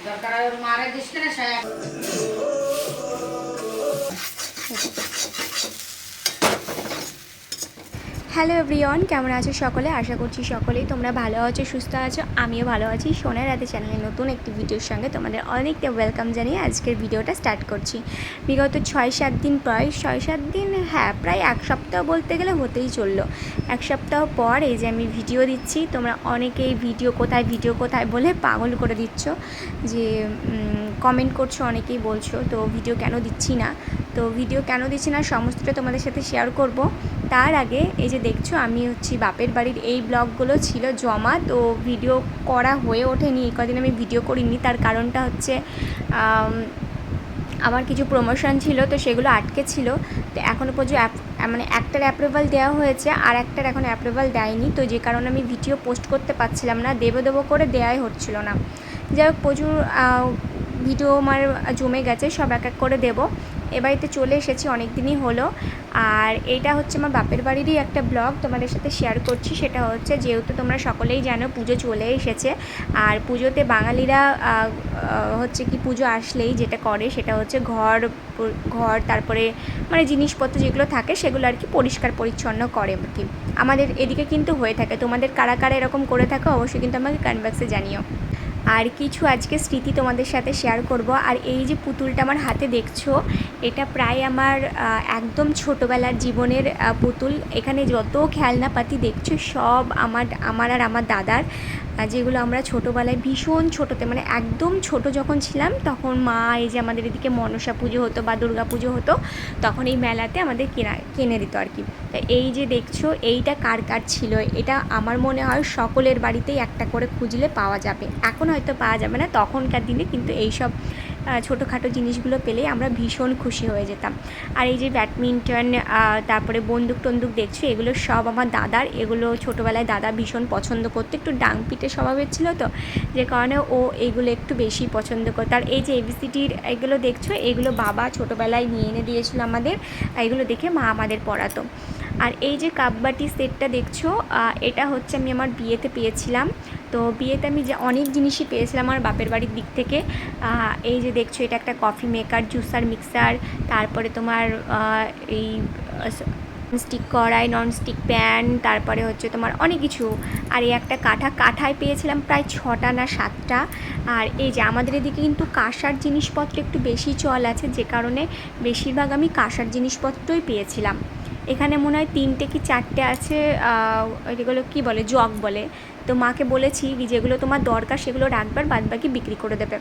দরকার হয় ওর মারা দিস না সায়া। হ্যালো এভরিওয়ান, কেমন আছো সকলে? আশা করছি সকলেই তোমরা ভালো আছো, সুস্থ আছো। আমিও ভালো আছি। সোনার রাতে চ্যানেলে নতুন একটি ভিডিওর সঙ্গে তোমাদের অনেকটা ওয়েলকাম জানিয়ে আজকের ভিডিওটা স্টার্ট করছি। বিগত 6-7 দিন, প্রায় 6-7 দিন, হ্যাঁ প্রায় এক সপ্তাহ বলতে গেলে হতেই চললো। এক সপ্তাহ পর এই যে আমি ভিডিও দিচ্ছি। তোমরা অনেকেই ভিডিও কোথায় বলে পাগল করে দিচ্ছ, যে কমেন্ট করছো, অনেকেই বলছো তো ভিডিও কেন দিচ্ছি না সমস্তটা তোমাদের সাথে শেয়ার করব। তার আগে এই যে দেখছো, আমি হচ্ছি বাপের বাড়ির, এই ব্লগগুলো ছিল জমা, তো ভিডিও করা হয়ে ওঠেনি। এই কদিন আমি ভিডিও করিনি, তার কারণটা হচ্ছে আমার কিছু প্রমোশন ছিল, তো সেগুলো আটকে ছিল। তো এখনও পর্যন্ত মানে একটার অ্যাপ্রুভাল দেওয়া হয়েছে, আর একটার এখন অ্যাপ্রুভাল দেয়নি, তো যে কারণে আমি ভিডিও পোস্ট করতে পারছিলাম না, দেবো করে দেওয়াই হচ্ছিল না। যাই হোক, প্রচুর ভিডিও আমার জমে গেছে, সব এক এক করে দেবো। এ বাড়িতে চলে এসেছি অনেক দিনই হলো। আর এইটা হচ্ছে আমার বাপের বাড়িরই একটা ব্লগ তোমাদের সাথে শেয়ার করছি। সেটা হচ্ছে, যেহেতু তোমরা সকলেই জানো পুজো চলে এসেছে, আর পুজোতে বাঙালিরা হচ্ছে কি, পুজো আসলেই যেটা করে সেটা হচ্ছে ঘর তারপরে মানে জিনিসপত্র যেগুলো থাকে সেগুলো আর কি পরিষ্কার পরিচ্ছন্ন করে আর কি। আমাদের এদিকে কিন্তু হয়ে থাকে। তোমাদের কারা কারা এরকম করে থাকো অবশ্যই কিন্তু আমাকে কমেন্ট বক্সে জানিও। আর কিছু আজকে স্মৃতি তোমাদের সাথে শেয়ার করব। আর এই যে পুতুলটা আমার হাতে দেখছো, এটা প্রায় আমার একদম ছোটোবেলার জীবনের পুতুল। এখানে যত খেলনাপাতি দেখছো সব আমার আর আমার দাদার, যেগুলো আমরা ছোটোবেলায় ভীষণ ছোটোতে, মানে একদম ছোট যখন ছিলাম তখন মা এই যে আমাদের এদিকে মনসা পুজো হতো বা দুর্গা পুজো হতো, তখন এই মেলাতে আমাদের কিনে দিত আর কি। তা এই যে দেখছো, এইটা কার ছিল, এটা আমার মনে হয় সকলের বাড়িতেই একটা করে খুঁজলে পাওয়া যাবে। এখন হয়তো পাওয়া যাবে না, তখনকার দিনে কিন্তু এইসব ছোটোখাটো জিনিসগুলো পেলেই আমরা ভীষণ খুশি হয়ে যেতাম। আর এই যে ব্যাডমিন্টন, তারপরে বন্দুক টন্দুক দেখছো, এগুলো সব আমার দাদার। এগুলো ছোটোবেলায় দাদা ভীষণ পছন্দ করতো, একটু ডাংপিটে স্বভাবের ছিল তো, যে কারণে ও এগুলো একটু বেশি পছন্দ করতো। আর এই যে এবিসিডির এগুলো দেখছো, এগুলো বাবা ছোটোবেলায় নিয়ে এনে দিয়েছিল আমাদের, এগুলো দেখে মা আমাদের পড়াতো। আর এই যে কাপবাটি সেটটা দেখছো, এটা হচ্ছে আমি আমার বিয়েতে পেয়েছিলাম। তো বিয়েতে আমি যে অনেক জিনিসই পেয়েছিলাম আমার বাপের বাড়ির দিক থেকে। এই যে দেখছো, এটা একটা কফি মেকার, জুসার, মিক্সার, তারপরে তোমার এই স্টিক কড়াই, ননস্টিক প্যান, তারপরে হচ্ছে তোমার অনেক কিছু। আর এই একটা কাঠায় পেয়েছিলাম প্রায় 6টা না 7টা। আর এই যে আমাদের এদিকে কিন্তু কাঁসার জিনিসপত্র একটু বেশি চল আছে, যে কারণে বেশিরভাগ আমি কাঁসার জিনিসপত্রই পেয়েছিলাম। এখানে মনে হয় 3টে কি 4টে আছে, এগুলো কী বলে, জগ বলে। তো মাকে বলেছি যেগুলো তোমার দরকার সেগুলো রাখবার, বাদবাকি বিক্রি করে দেবে।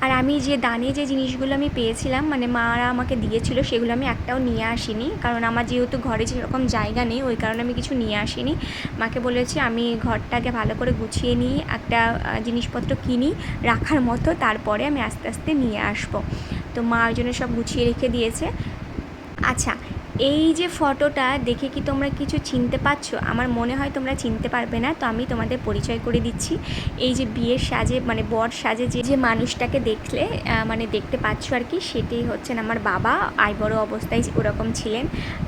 আর আমি যে দানে যে জিনিসগুলো আমি পেয়েছিলাম, মানে মারা আমাকে দিয়েছিল, সেগুলো আমি একটাও নিয়ে আসিনি, কারণ আমার যেহেতু ঘরে সেরকম জায়গা নেই, ওই কারণে আমি কিছু নিয়ে আসিনি। মাকে বলেছি আমি ঘরটাকে ভালো করে গুছিয়ে নিই, একটা জিনিসপত্র কিনি রাখার মতো, তারপরে আমি আস্তে আস্তে নিয়ে আসবো। তো মা ওই জন্য সব গুছিয়ে রেখে দিয়েছে। আচ্ছা, এই যে ফটোটা দেখে কি তোমরা কিছু চিনতে পারছো? আমার মনে হয় তোমরা চিনতে পারবে না, তো আমি তোমাদের পরিচয় করে দিচ্ছি। এই যে বিয়ের সাজে, মানে বর সাজে যে মানুষটাকে দেখলে মানে দেখতে পাচ্ছ আর কি, সেটাই হচ্ছেন আমার বাবা। আইবড় অবস্থায় ওরকম ছিলেন।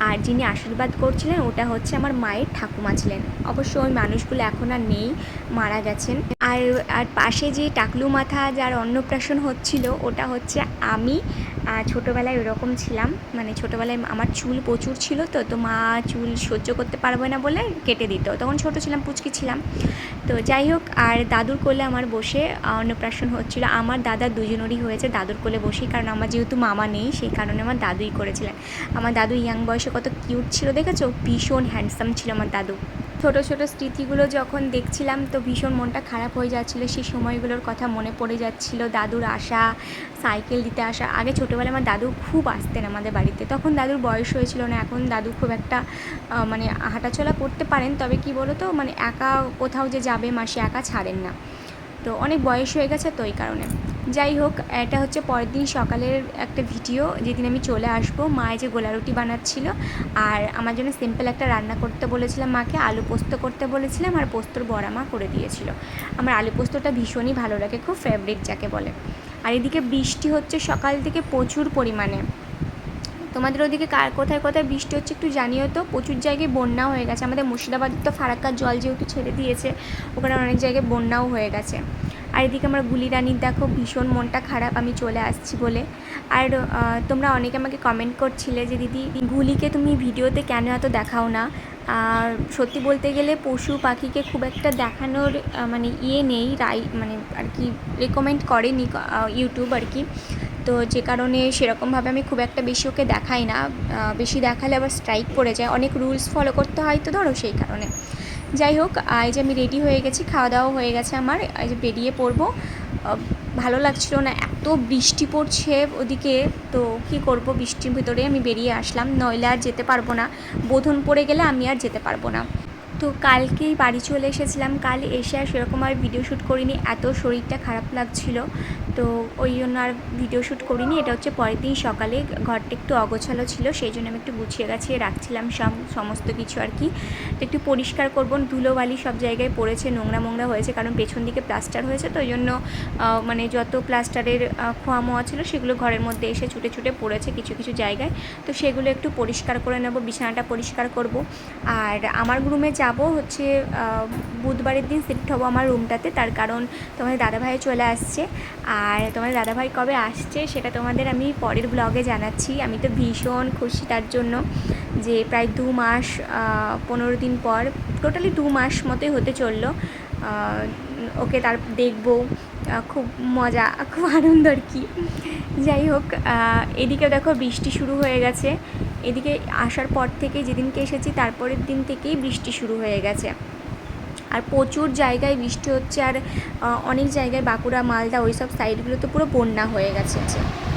আর যিনি আশীর্বাদ করছিলেন ওটা হচ্ছে আমার মায়ের ঠাকুমা ছিলেন। অবশ্য ওই মানুষগুলো এখন আর নেই, মারা গেছেন। আর পাশে যে টাকলু মাথা যার অন্নপ্রাশন হচ্ছিল, ওটা হচ্ছে আমি। ছোটোবেলায় ওরকম ছিলাম, মানে ছোটোবেলায় আমার চুল প্রচুর ছিল, তো মা চুল সহ্য করতে পারবে না বলে কেটে দিত, তখন ছোটো ছিলাম, পুচকি ছিলাম। তো যাই হোক, আর দাদুর কোলে আমার বসে অন্নপ্রাশন হচ্ছিলো। আমার দাদা দুজনেরই হয়েছে দাদুর কোলে বসেই, কারণ আমার যেহেতু মামা নেই সেই কারণে আমার দাদুই করেছিলেন। আমার দাদু ইয়াং বয়সে কত কিউট ছিল দেখেছো, ভীষণ হ্যান্ডসাম ছিল আমার দাদু। ছোটো ছোটো স্মৃতিগুলো যখন দেখছিলাম তো ভীষণ মনটা খারাপ হয়ে যাচ্ছিলো, সেই সময়গুলোর কথা মনে পড়ে যাচ্ছিলো। দাদুর আসা, সাইকেল দিতে আসা। আগে ছোটোবেলায় আমার দাদু খুব আসতেন আমাদের বাড়িতে, তখন দাদুর বয়স হয়েছিল না। এখন দাদু খুব একটা মানে হাঁটাচলা করতে পারেন, তবে কি বলো তো, মানে একা কোথাও যে যাবে মাসে একা ছাড়েন না, তো অনেক বয়স হয়ে গেছে তো এই কারণে। যাই হোক, এটা হচ্ছে পরের দিন সকালের একটা ভিডিও, যেদিন আমি চলে আসবো। মায়ে যে গোলা রুটি বানাচ্ছিল, আর আমার জন্য সিম্পল একটা রান্না করতে বলেছিলাম মাকে, আলু পোস্ত করতে বলেছিলাম, আর পোস্তর বড়া মা করে দিয়েছিল। আমার আলু পোস্তটা ভীষণই ভালো লাগে, খুব ফেভারিট যাকে বলে। আর এদিকে বৃষ্টি হচ্ছে সকাল থেকে প্রচুর পরিমাণে। তোমাদের ওদিকে কোথায় কোথায় বৃষ্টি হচ্ছে একটু জানিও তো। প্রচুর জায়গায় বন্যাও হয়ে গেছে, আমাদের মুর্শিদাবাদের তো ফারাক্কার জল যেহেতু ছেড়ে দিয়েছে, ওখানে অনেক জায়গায় বন্যাও হয়ে গেছে। আর এদিকে আমার গুলিরানির দেখো ভীষণ মনটা খারাপ আমি চলে আসছি বলে। আর তোমরা অনেকে আমাকে কমেন্ট করছিলে যে দিদি গুলিকে তুমি ভিডিওতে কেন এত দেখাও না। আর সত্যি বলতে গেলে পশু পাখিকে খুব একটা দেখানোর মানে নেই, মানে আর কি রেকমেন্ড করেনি ইউটিউব আর কি। তো যে কারণে সেরকমভাবে আমি খুব একটা বেশি ওকে দেখাই না, বেশি দেখালে আবার স্ট্রাইক পড়ে যায়, অনেক রুলস ফলো করতে হয় তো ধরো সেই কারণে। যাই হোক, এই যে আমি রেডি হয়ে গেছি, খাওয়া দাওয়া হয়ে গেছে আমার, এই যে বেরিয়ে পড়বো। ভালো লাগছিল না, এত বৃষ্টি পড়ছে ওদিকে, তো কি করব, বৃষ্টির ভিতরে আমি বেরিয়ে আসলাম, নইলে আর যেতে পারবো না, বোধন পড়ে গেলে আমি আর যেতে পারবো না। তো কালকেই বাড়ি চলে এসেছিলাম, কাল এসে আর সেরকম আর ভিডিও শ্যুট করিনি, এত শরীরটা খারাপ লাগছিল, তো ওই জন্য আর ভিডিও শ্যুট করিনি। এটা হচ্ছে পরের দিন সকালে, ঘরটা একটু অগোছালো ছিল, সেই জন্য আমি একটু গুছিয়ে গাছিয়ে রাখছিলাম সমস্ত কিছু আর কি। তো একটু পরিষ্কার করবো, ধুলোবালি সব জায়গায় পড়েছে, নোংরা হয়েছে, কারণ পেছন দিকে প্লাস্টার হয়েছে, তো ওই জন্য মানে যত প্লাস্টারের খোয়া মোয়া ছিল সেগুলো ঘরের মধ্যে এসে ছুটে ছুটে পড়েছে কিছু কিছু জায়গায়, তো সেগুলো একটু পরিষ্কার করে নেব, বিছানাটা পরিষ্কার করব। আর আমার রুমে যাব হচ্ছে বুধবারের দিন শিফট হবো আমার রুমটাতে, তার কারণ তোমাদের দাদাভাই চলে আসছে। আর তোমাদের দাদাভাই কবে আসছে সেটা তোমাদের আমি পরের ব্লগে জানাচ্ছি। আমি তো ভীষণ খুশি তার জন্য, যে প্রায় 2 মাস 15 দিন পর, টোটালি 2 মাস মতোই হতে চললো, ওকে তার দেখবো, খুব মজা, খুব আনন্দ আর কি। যাই হোক, এদিকে দেখো বৃষ্টি শুরু হয়ে গেছে, এদিকে আসার পর থেকে, যেদিনকে এসেছি তারপরের দিন থেকেই বৃষ্টি শুরু হয়ে গেছে, আর প্রচুর জায়গায় বৃষ্টি হচ্ছে, আর অনেক জায়গায় বাঁকুড়া মালদা ওই সব সাইডগুলো তো পুরো বন্যা হয়ে গেছে।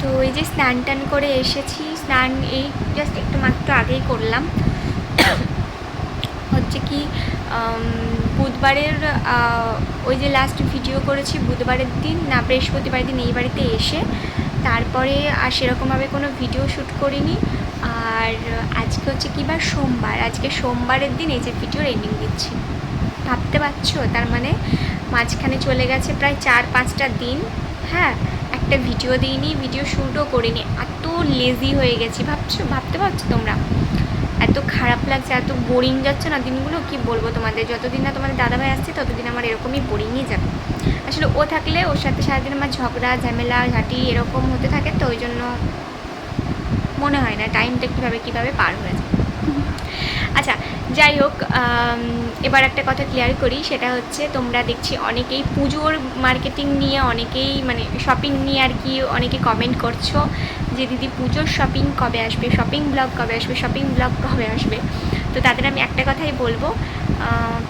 তো এই যে স্নান টান করে এসেছি, স্নান এই জাস্ট একটু মাত্র আগেই করলাম। হচ্ছে কি বুধবারের ওই যে লাস্ট ভিডিও করেছি বুধবারের দিন, না বৃহস্পতিবারের দিন এই বাড়িতে এসে, তারপরে আর সেরকমভাবে কোনো ভিডিও শ্যুট করিনি। আর আজকে হচ্ছে কি বার, সোমবার, আজকে সোমবারের দিন এই যে ভিডিওর এন্ডিং দিচ্ছি, ভাবতে পারছো, তার মানে মাঝখানে চলে গেছে প্রায় 4-5টা দিন। হ্যাঁ, একটা ভিডিও দিইনি, ভিডিও শ্যুটও করিনি, এত লেজি হয়ে গেছি, ভাবতে পারছো তোমরা, এত খারাপ লাগছে, এত বোরিং যাচ্ছে না দিনগুলো, কি বলবো তোমাদের। যতদিন না তোমাদের দাদাভাই আসছে ততদিন আমার এরকমই বোরিংই যাবে। আসলে ও থাকলে ওর সাথে সারাদিন আমার ঝগড়া ঝামেলা ঝাঁটি এরকম হতে থাকে, তো ওই জন্য মনে হয় না টাইমটা কীভাবে পার হয়ে যায়। আচ্ছা, যাই হোক, এবার একটা কথা ক্লিয়ার করি, সেটা হচ্ছে তোমরা দেখছি অনেকেই পুজোর মার্কেটিং নিয়ে, অনেকেই মানে শপিং নিয়ে আর কি অনেকে কমেন্ট করছো যে দিদি পুজোর শপিং কবে আসবে, শপিং ব্লগ কবে আসবে, শপিং ব্লগ কবে আসবে। তো তাদের আমি একটা কথাই বলবো,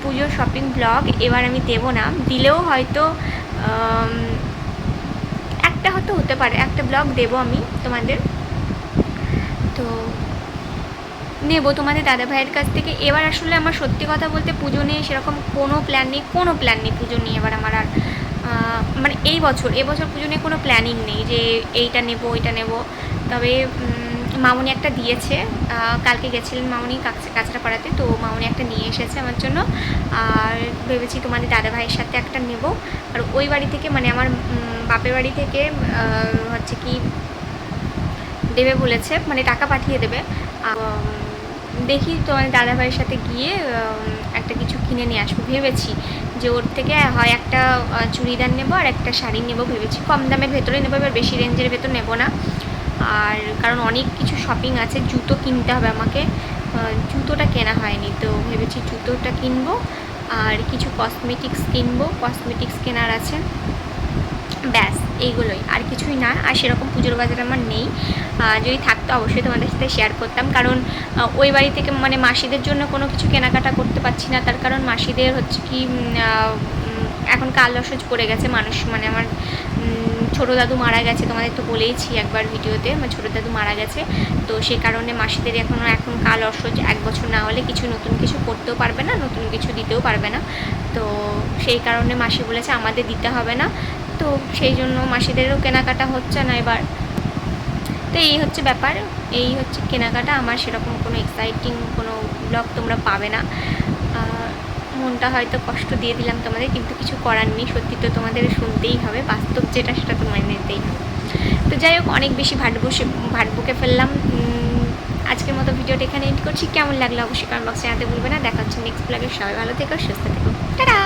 পুজোর শপিং ব্লগ এবার আমি দেবো না, দিলেও হয়তো একটা হয়তো হতে পারে, একটা ব্লগ দেবো আমি তোমাদের, তো নেবো তোমাদের দাদাভাইয়ের কাছ থেকে। এবার আসলে আমার সত্যি কথা বলতে পুজো নিয়ে সেরকম কোনো প্ল্যান নেই পুজো নিয়ে এবার আমার, আর মানে এবছর পুজো নিয়ে কোনো প্ল্যানিং নেই যে এইটা নেব ওইটা নেব। তবে মামনি একটা দিয়েছে, কালকে গেছিলেন মামনি কাছড়া পাড়াতে, তো মামনি একটা নিয়ে এসেছে আমার জন্য, আর ভেবেছি তোমাদের দাদাভাইয়ের সাথে একটা নেব। আর ওই বাড়ি থেকে মানে আমার বাপের বাড়ি থেকে হচ্ছে কি দেবে বলেছে, মানে টাকা পাঠিয়ে দেবে, দেখি তোমার দাদাভাইয়ের সাথে গিয়ে একটা কিছু কিনে নিয়ে আসবো ভেবেছি, যে ওর থেকে হয় একটা চুড়িদার নেবো আর একটা শাড়ি নেবো ভেবেছি, কম দামের ভেতরে নেবো, এবার বেশি রেঞ্জের ভেতর নেবো না। আর কারণ অনেক কিছু শপিং আছে, জুতো কিনতে হবে আমাকে, জুতোটা কেনা হয়নি, তো ভেবেছি জুতোটা কিনবো, আর কিছু কসমেটিক্স কেনার আছে, ব্যাস এইগুলোই, আর কিছুই না। আর সেরকম পুজোর বাজার আমার নেই, যদি থাকতো অবশ্যই তোমাদের সাথে শেয়ার করতাম, কারণ ওই বাড়ি থেকে মানে মাসিদের জন্য কোনো কিছু কেনাকাটা করতে পারছি না, তার কারণ মাসিদের হচ্ছে কি এখন কাল অসহ্য পড়ে গেছে, মানুষ মানে আমার ছোটো দাদু মারা গেছে, তোমাদের তো বলেইছি একবার ভিডিওতে, আমার ছোটো দাদু মারা গেছে, তো সে কারণে মাসিদের এখন কাল অসহ্য, 1 বছর না হলে কিছু নতুন কিছু করতেও পারবে না, নতুন কিছু দিতেও পারবে না, তো সেই কারণে মাসি বলেছে আমাদের দিতে হবে না, তো সেই জন্য মাসিদেরও কেনাকাটা হচ্ছে না এবার। তো এই হচ্ছে ব্যাপার, এই হচ্ছে কেনাকাটা আমার, সেরকম কোনো এক্সাইটিং কোনো ব্লগ তোমরা পাবে না। মনটা হয়তো কষ্ট দিয়ে দিলাম তোমাদের, কিন্তু কিছু করার নেই, সত্যি তো তোমাদের শুনতেই হবে, বাস্তব যেটা সেটা তো মেনে নিতেই হবে। তো যাই হোক, অনেক বেশি ভাট বকে ফেললাম, আজকের মতো ভিডিওটা এখানে এন্ড করছি। কেমন লাগলো অবশ্যই কমেন্ট বক্সে জানাতে ভুলবে না। দেখা হচ্ছে নেক্সট ব্লগে। সবাই ভালো থেকো, সুস্থ থেকো, টাটা।